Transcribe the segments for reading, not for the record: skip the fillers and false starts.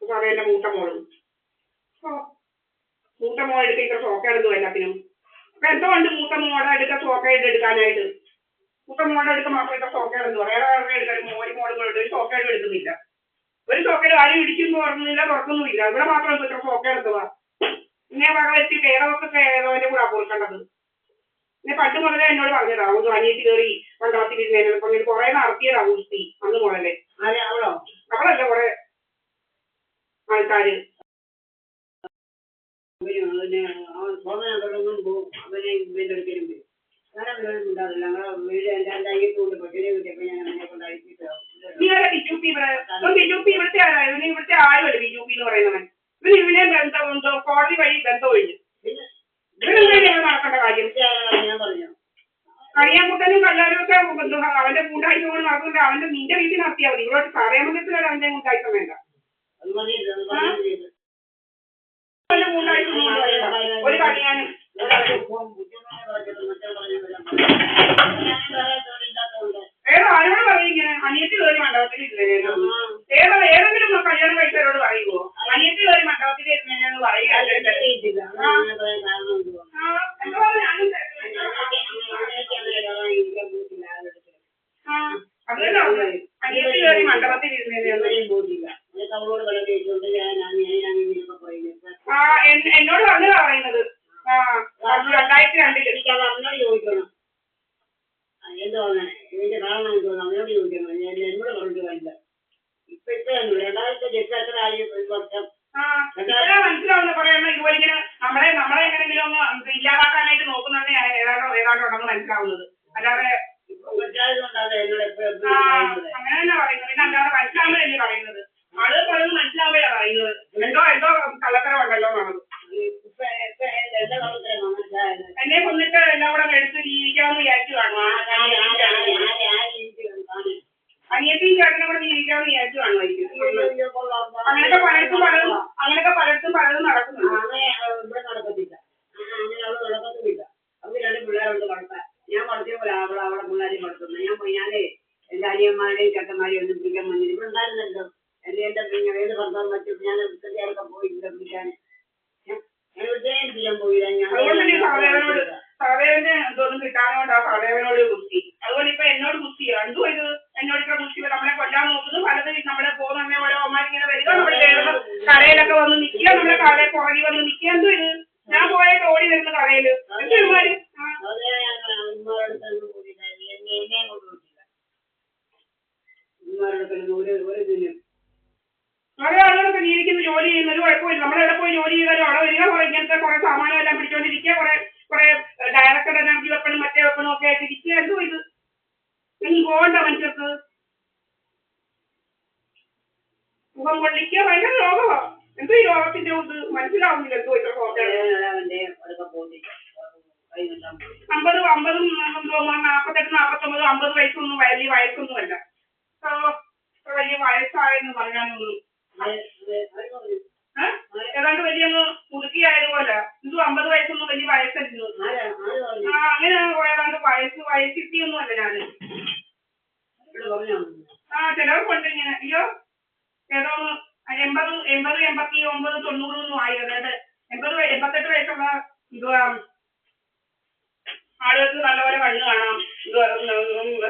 സാറേന്റെ മൂത്ത മോളും മൂത്ത മോൾ എടുക്ക ഇത്ര ഷോക്കേടുന്നു എല്ലാത്തിനും. അപ്പൊ എന്തോ ഉണ്ട് മൂത്ത മോളെ എടുക്ക ഷോക്കേഡ് എടുക്കാനായിട്ട്. മൂത്ത മോളുടെ എടുക്ക മാത്രം ഇത്ര ഷോക്കേടെന്ന് പറയാം. വേറെ എടുക്കാൻ മോളും ഒരു ഷോക്കേഡ് എടുക്കുന്നില്ല. ഒരു ഷോക്കേഡ് ആരും ഇടിക്കുന്നു തുറന്നില്ല തുറക്കുന്നുമില്ല. ഇവിടെ മാത്രം ഇത്ര ഷോക്കേടെത്തുക. ഇങ്ങനെ വക വെച്ച് വേറൊക്കെ ഏതോന്റെ കൂടെ കൊടുക്കേണ്ടത്. പിന്നെ പണ്ട് മുതലേ എന്നോട് പറഞ്ഞതാ അനിയത്തി കയറി മണ്ഡപത്തിലിരുന്നതിനെ പറഞ്ഞിട്ട് കുറെ നടത്തിയതാ ഗുസ്തി അന്ന് മുതലേ. അവളല്ല കുറെ ആൾക്കാര്. ഇവിടുത്തെ ആരായിരുന്നു? ഇവിടുത്തെ ആരുമല്ല ബിജുപി എന്ന് പറയുന്നവൻ. ഇവനെ ബന്ധം കോടതി വഴി ബന്ധം ഒഴിഞ്ഞു. ഇവരെന്തായാലും നടക്കേണ്ട കാര്യം. കണിയാൻകുട്ടനും കല്ലാരും ഒക്കെ അവന്റെ കൂട്ടായ്മ കൊണ്ട് നടക്കുന്നുണ്ട്. അവന്റെ നിന്റെ വീട്ടിൽ നടത്തിയാൽ മതി. ഇവിടെ പറയാമത്തിൽ അവന്റെ കൂട്ടായ്മ വേണ്ട. ഒരു കണിയാനും ആരോട് പറയും ഇങ്ങനെ അനിയത്തി കയറി മണ്ഡപത്തിൽ ഇരുന്നേനോ? ഏതെങ്കിലും കല്യാണം കഴിച്ചവരോട് പറയുമോ അനിയത്തി കയറി മണ്ഡപത്തിൽ ഇരുന്നേനെന്ന് പറയുക? അനിയത്തി കയറി മണ്ഡപത്തിൽ ഇരുന്നേനെ എന്നോട് വന്നതാ പറയുന്നത്. 2002 ചോദിക്കണം എന്തോ ഇതിന്റെ കാരണം എന്തോന്ന് അവനോട് ചോദിക്കണം. എന്നോട് പറഞ്ഞിട്ട് കാര്യമില്ല. ഇപ്പൊ 2008 വർഷം മനസ്സിലാവുന്ന പറയണ ഇതുപോലെ നമ്മളെ എങ്ങനെയെങ്കിലും ഒന്ന് ഇല്ലാതാക്കാനായിട്ട് നോക്കുന്നത് ഏതാണ്ടോ ഉണ്ടെന്ന് മനസ്സിലാവുന്നത്. അല്ലാതെ അങ്ങനെ തന്നെ പറയുന്നത്. പിന്നെ അല്ലാതെ മനസ്സിലാവുമ്പോഴല്ലേ പറയുന്നത്. ആളുകൾ പറയുന്നത് മനസ്സിലാവുമ്പോഴാണ് പറയുന്നത്. എന്തോ കള്ളത്തരം ഉണ്ടല്ലോ എന്നുള്ളത്. എന്നെ കൊന്നിട്ട് എല്ലാം കൂടെ എടുത്ത് ജീവിക്കാമെന്ന് വിചാരിച്ചു കാണും. അനിയത്തിയും ചേട്ടനെ കൂടെ ജീവിക്കാമെന്ന് വിചാരിച്ചു കാണുമായിരിക്കും. അങ്ങനെയൊക്കെ പലയിടത്തും പലതും നടക്കുന്നുണ്ട്. ഇവിടെ നടക്കത്തില്ല. അങ്ങനെ അവള് നടക്കത്തുമില്ല. അവർക്ക് 2 പിള്ളേരുണ്ട് വളർത്താൻ. ഞാൻ വളർത്തിയ പോലെ അവളെ പിള്ളേരെയും വളർത്തുന്നത്. ഞാനേ എന്റെ അനിയന്മാരുടെയും ചേട്ടന്മാരെയും ഒന്നും പിടിക്കാൻ വന്നില്ല. ഇവിടെ ഉണ്ടായിരുന്നല്ലോ എന്റെ ഏത് ഭർത്താവ് മറ്റും ഞാൻ ചേർക്കാൻ പോയില്ല പിടിക്കാൻ. സഹദേവന് എന്തോന്നും കിട്ടാനോണ്ടാ സഹദേവനോട് കുസ്തി. അതുപോലെ ഇപ്പൊ എന്നോട് കുസ്തിയോ എന്തോ ഇത് എന്നോട് ഇത്ര കുസ്തി നമ്മളെ കൊല്ലാൻ നോക്കുന്നു. പലതും നമ്മളെ പോകുന്ന ഓരോ അമ്മമാരിങ്ങനെ വരിക. നമ്മുടെ കടയിലൊക്കെ വന്ന് നിൽക്കുക. നമ്മുടെ കടയിൽ പുറകി വന്ന് നിൽക്കുക. എന്തോ ഇത് ഞാൻ പോയിട്ട് ഓടി വരുന്ന കടയില് എന്തൊരുമാര് ഓരോ ആളുകളൊക്കെ ജീവിക്കുന്ന ജോലി ചെയ്യുന്ന ഒരു കുഴപ്പമില്ല. നമ്മളെവിടെ പോയി ജോലി ചെയ്താലും അവിടെ വരിക. കുറെ ഇങ്ങനത്തെ കുറെ സാമാനം എല്ലാം പിടിച്ചോണ്ടിരിക്കുക. കുറെ ഡയറക്ടർ എനർജി വെപ്പണും മറ്റേ വെപ്പണും ഒക്കെ ആയിട്ട് ഇരിക്കുക. എന്തോ ഇത് നിങ്ങൾ പോകണ്ട മനുഷ്യർക്ക്. മുഖം കൊള്ളിക്കുക ഭയങ്കര രോഗമാണ്. എന്തോ ഈ രോഗത്തിന്റെ ഇത് മനസ്സിലാവുന്നില്ല. എന്തോ ഇത്ര 50, 48, 49, 50 വയസ്സൊന്നും വലിയ വയസ്സൊന്നുമല്ല. വലിയ വയസ്സായെന്ന് പറയാനൊന്നും ഏതാണ്ട് വലിയ മുതുക്കിയായതുപോലെ. എന്തോ 50 വയസ്സൊന്നും വലിയ വയസ്സല്ലോ. അങ്ങനെ ഏതാണ്ട് വയസ്സിട്ടിയൊന്നും അല്ല ഞാന്. ചിലർക്കുണ്ട് ഇങ്ങനെ. അയ്യോ ഏതോ 80, 89, 90 ആയി. അതായത് 88 വയസ്സുള്ള ആളുകൾക്ക് നല്ലപോലെ കണ്ണു കാണാം.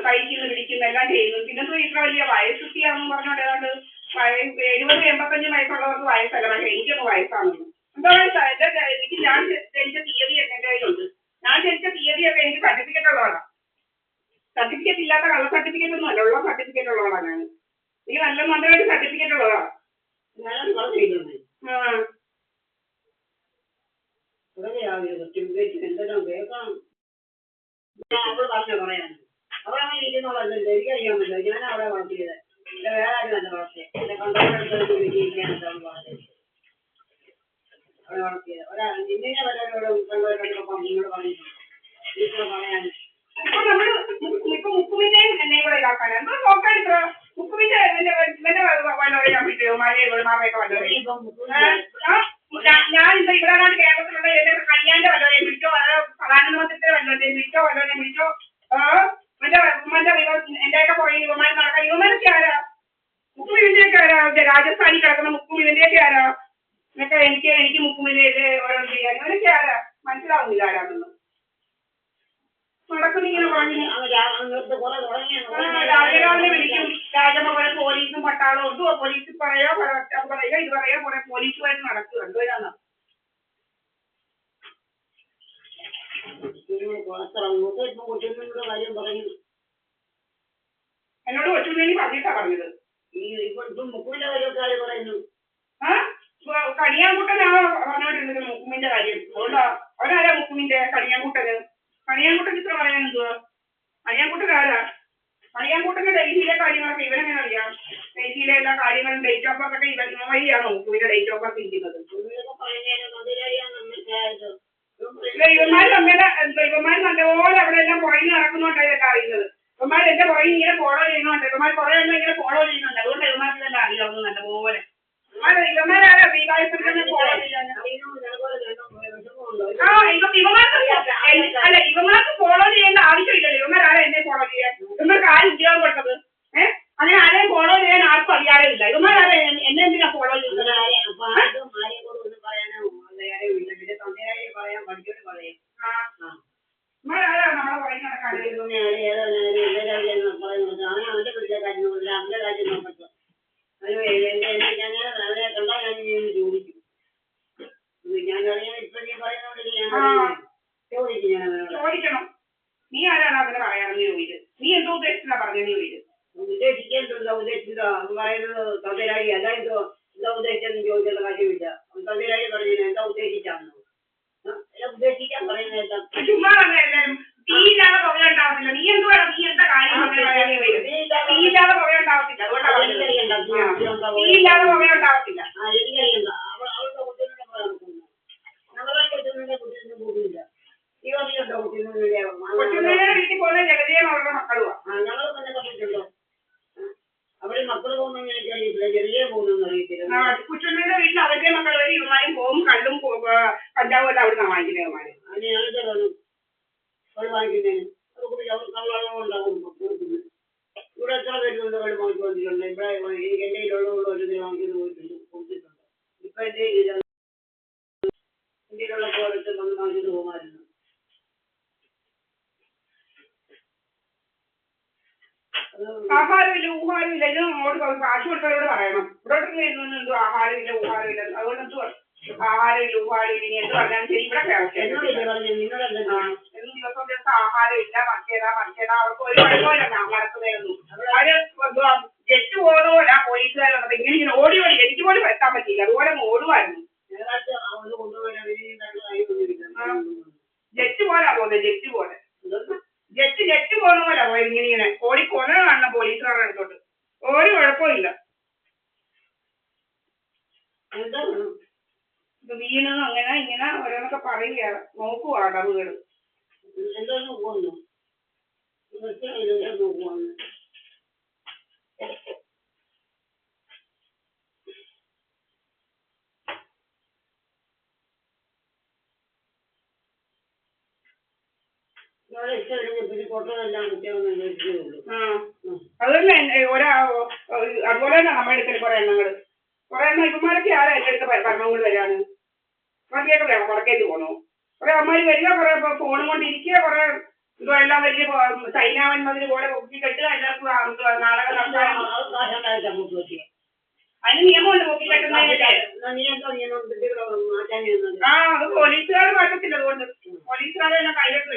കഴിക്കുന്നു പിടിക്കുന്നു എല്ലാം ചെയ്യുന്നു. പിന്നെന്തോ ഇത്ര വലിയ വയസ്സുത്തിയാണെന്ന് പറഞ്ഞോണ്ട് ഏതാണ്ട് 70, 85 വയസ്സുള്ളവർക്ക് വയസ്സല്ല. പക്ഷെ എനിക്കൊന്ന് വയസ്സാണെന്ന്. എന്താ വയസ്സാ? എനിക്ക് ഞാൻ ജനിച്ച തീയതിയൊക്കെ എൻ്റെ കയ്യിലുണ്ട്. ഞാൻ ജനിച്ച തീയതിയൊക്കെ എനിക്ക് സർട്ടിഫിക്കറ്റ് ഉള്ളതാണ്. സർട്ടിഫിക്കറ്റ് ഇല്ലാത്ത കള്ള സർട്ടിഫിക്കറ്റ് ഒന്നും അല്ല. ഉള്ള സർട്ടിഫിക്കറ്റ് ഉള്ളതാണ് ഞാൻ. എനിക്ക് നല്ല നല്ലതായിട്ട് സർട്ടിഫിക്കറ്റ് ഉള്ളതാണ്. അവള് പറഞ്ഞ പറയാൻ അവളങ്ങനെ ഇരിക്കുന്നുള്ളതല്ലോ. എനിക്കറിയാമല്ലോ. ഞാൻ അവളെ വളർത്തിയത്. വേറെ ആരും അല്ല വളർത്തിയത്. എന്റെ കണ്ടോടെടുത്ത് ജീവിക്കാനല്ല അവൾ വളർത്തിയത്. അവളെ വളർത്തിയത് നിന്നെ വല്ലവരോടും നിങ്ങളോട് പറഞ്ഞിട്ടുണ്ടോ പറയാൻ? ഇപ്പൊ മുക്കുവിന്റെയും എന്നെയും കൂടെ ഇതാക്കാൻ എന്തോ നോക്കാൻ ഇത്ര മുക്കുവിന്റെ വല്ലവരെ ഞാൻ വിട്ടു. മാമയൊക്കെ വല്ലവരെ ഞാനിപ്പോ ഇവിടെ കേരളത്തിലുള്ള എന്റെ കല്യാണിന്റെ വല്ലവരെയും വിളിച്ചോ. പ്രധാനമന്ത്രിയുടെ വല്ലവരെയും വിളിച്ചോ. എന്റെ എന്റെയൊക്കെ പുറകെ യുവമാര് നടക്കാൻ. യുവമാരൊക്കെ ആരാ? മുക്കുവിന്റെയൊക്കെ ആരാ? രാജസ്ഥാനിൽ കിടക്കുന്ന മുക്കും ഇവന്റെയൊക്കെ ആരാ? എന്നൊക്കെ എനിക്ക് മുക്കുമിനെയൊക്കെ ഓരോന്ന് ചെയ്യാൻ ഇവരൊക്കെ ആരാ? മനസ്സിലാവുന്നില്ല ആരാണെന്ന്. നടക്കുന്നിങ്ങനെ പറഞ്ഞു രാവിലെ വിളിക്കും. രാജമ്മ കുറെ പോലീസും പട്ടാളവും എന്തുവാ പോലീസ് പറയാ പറയുക ഇത് പറയാ കുറെ പോലീസുമായിട്ട് നടക്കുക എന്തോ ഇതാന്ന്. എന്നോട് കൊച്ചുണ്ണി പറഞ്ഞിട്ടാ പറഞ്ഞത്. കണിയാൻകുട്ടനാ പറഞ്ഞോണ്ടിരുന്നത് മുക്കുമിന്റെ കാര്യം. അതുകൊണ്ടാ അവനാരാ മുക്കുമിന്റെ കണിയാൻകുട്ടന്? കണിയാൻകുട്ടൻ ഇത്ര പറയാൻ എന്തുവാ? കണിയാൻകുട്ടൻ ആരാ? കണിയാൻകുട്ടന്റെ ഡൽഹിയിലെ കാര്യങ്ങളൊക്കെ ഇവനെങ്ങനെ അറിയാം? ഡൽഹിയിലെ എല്ലാ കാര്യങ്ങളും ഡേറ്റ് ഓഫ് ബർത്ത് ഒക്കെ ഇവൻ വഴിയാണോ മുക്കുമിന്റെ ഡേറ്റ് ഓഫ് ബർത്ത് ഇരിക്കുന്നത്? ഇവന്മാര് നല്ലപോലെ അവിടെ എല്ലാം പുറകിൽ നടക്കുന്നുണ്ടാ ഇതൊക്കെ അറിയുന്നത്. ഇവന്മാർ എന്റെ പുറകിൽ ഇങ്ങനെ ഫോളോ ചെയ്യുന്നുണ്ട്. ഇവന്മാർ കുറെ എണ്ണം ഇങ്ങനെ ഫോളോ ചെയ്യുന്നുണ്ട്. അതുകൊണ്ട് ഇവന്മാർക്ക് ഇതെല്ലാം അറിയാവുന്നത് നല്ലപോലെ. ഇവന്മാരാരാ ദീപാവലി ഫോളോ ചെയ്യാൻ? അല്ല ഇവന്മാർക്ക് ഫോളോ ചെയ്യേണ്ട ആവശ്യമില്ലല്ലോ. ഇവന്മാരാരാ എന്നെ ഫോളോ ചെയ്യാൻ? ഇവന്മാർക്ക് ആരും ഉദ്യോഗം കൊടുത്തത്? അങ്ങനെ ആരെയും ഫോളോ ചെയ്യാൻ ആർക്കും അധികാരമില്ല. ഇവന്മാരാരാ എന്നെ എന്തിനാ ഫോളോ ചെയ്യുന്നത്? ഇവന്മാരാരാ നമ്മളെ പുറകെ നടക്കാൻ? ചോദിക്കണം. നീ ആരാണ് അങ്ങനെ പറയാമെന്ന് ചോദിച്ചു. നീ എന്തോ ഉദ്ദേശിച്ചാ പറഞ്ഞെന്ന് ചോദിച്ചു. ഉദ്ദേശിക്കേണ്ടല്ലോ ഉദ്ദേശിച്ചോ പറയുന്നത് തന്തരായി അതായത് എന്താ ഉദ്ദേശിച്ചെന്ന് ചോദിക്കേണ്ട കാര്യമില്ല. തന്തരായി പറഞ്ഞത് എന്താ ഉദ്ദേശിച്ചാണോ ഉദ്ദേശിക്കാൻ പറയുന്നത്? ചുമ്മാ എല്ലാവരും തീയില്ലാതെ പുകയുണ്ടാവത്തില്ല. നീ എന്തുവാണ് നീ എന്താ കാര്യം തീയില്ലാതെ പുകയുണ്ടാവത്തില്ല. തീയില്ലാതെ പുകയുണ്ടാവത്തില്ല. എനിക്കറിയണ്ട അവളുടെ കുട്ടികളുടെ ഞങ്ങളെ കൊച്ചുങ്ങളുടെ കുട്ടിയൊന്നും പോകില്ല. ഈ വഴിയുണ്ടോ കൊച്ചുങ്ങളുടെ വീട്ടിൽ പോകുന്ന ജഗതിയും അവരുടെ മക്കളുവാ. ഞങ്ങൾ തന്നെ കണ്ടിട്ടുണ്ടോ? അവിടെ മക്കൾ പോകുന്ന എനിക്കറിയില്ല. ചെറിയ പോകുന്നു അറിയത്തില്ല. കൊച്ചുങ്ങളുടെ വീട്ടിൽ അവരുടെ മക്കൾ വരെ ഇവന്മാരും പോകും. കള്ളും കഞ്ചാവും എല്ലാം അവിടെ വാങ്ങിക്കുന്നത് ഇവന്മാര്. അത് ഞങ്ങൾക്ക് വേണം അത് വാങ്ങിക്കുന്നതിന്. ഉണ്ടാകും ഇവിടെ എത്ര പേരുണ്ട് വെള്ളം വാങ്ങിച്ചു വന്നിട്ടുണ്ട്. ഇവിടെ എനിക്ക് എൻ്റെ കയ്യിലുള്ള ഒരു ദിനം വാങ്ങിച്ചു പോയിട്ടുണ്ട് കൊടുത്തിട്ടുണ്ട്. ഇപ്പൊ എൻ്റെ ഇന്ത്യയിലുള്ള പോലത്തെ വന്ന് വാങ്ങിച്ചു പോകുമായിരുന്നു. ആഹാരമില്ല ഊഹാരമില്ല. ഇത് അങ്ങോട്ട് കാശ് കൊടുത്തവരോട് പറയണം. ഇവിടോട്ട് എന്തോ ആഹാരമില്ല ഊഹാരമില്ല. അതുകൊണ്ട് എന്തുവാ ആഹാരമില്ല ഊഹാരമില്ല ഇനി എന്ത് പറഞ്ഞാലും ശരി ഇവിടെ എന്നും ദിവസം ആഹാരമില്ല മറ്റേതാ അവർക്ക് ഒരു കുഴപ്പമില്ല നടക്കുന്നതൊന്നും. അവര് എന്തുവാ ജെറ്റ് പോകുന്ന പോലെ ആ പോലീസുകാർ വന്നപ്പോ ഇങ്ങനെ ഓടി എനിക്ക് പോലും എത്താൻ പറ്റില്ല. അതുപോലെ ഓടുമായിരുന്നു. ജെറ്റ് പോലാ പോകുന്നത്. ജെറ്റ് പോകുന്ന പോലെ പോയത് ഇങ്ങനെ ഓടി കൊല കാണണം പോലീസുകാരുടെ അടുത്തോട്ട്. ഒരു കുഴപ്പമില്ല. വീണെന്ന് അങ്ങനെ ഇങ്ങനെ ഓരോന്നൊക്കെ പറയുക നോക്കുവാ അടവുകൾ. അതുതന്നെ അതുപോലെ തന്നെ നമ്മുടെ അടുക്കൽ കുറെ എണ്ണങ്ങള് ഇവന്മാരൊക്കെ ആരാ എന്റെ അടുത്ത് ഭരണങ്ങൾ വരാണ്. വണ്ടിയൊക്കെ വേണം വടക്കേറ്റ് പോകണോ? കുറെ അമ്മമാര് വരിക കുറെ ഫോണും കൊണ്ടിരിക്കുക കുറെ എന്തോ എല്ലാം വലിയ ചൈനാവൻ മതിൽ പോലെ ഒക്കി കെട്ടുക എല്ലാവർക്കും നാടക അതിന് നിയമമുണ്ട് പൊക്കി കെട്ടുന്നതിന്. അത് പോലീസുകാർ മാറ്റത്തില്ല. അതുകൊണ്ട് പോലീസുകാരെല്ലാം കയ്യിലെടുത്ത്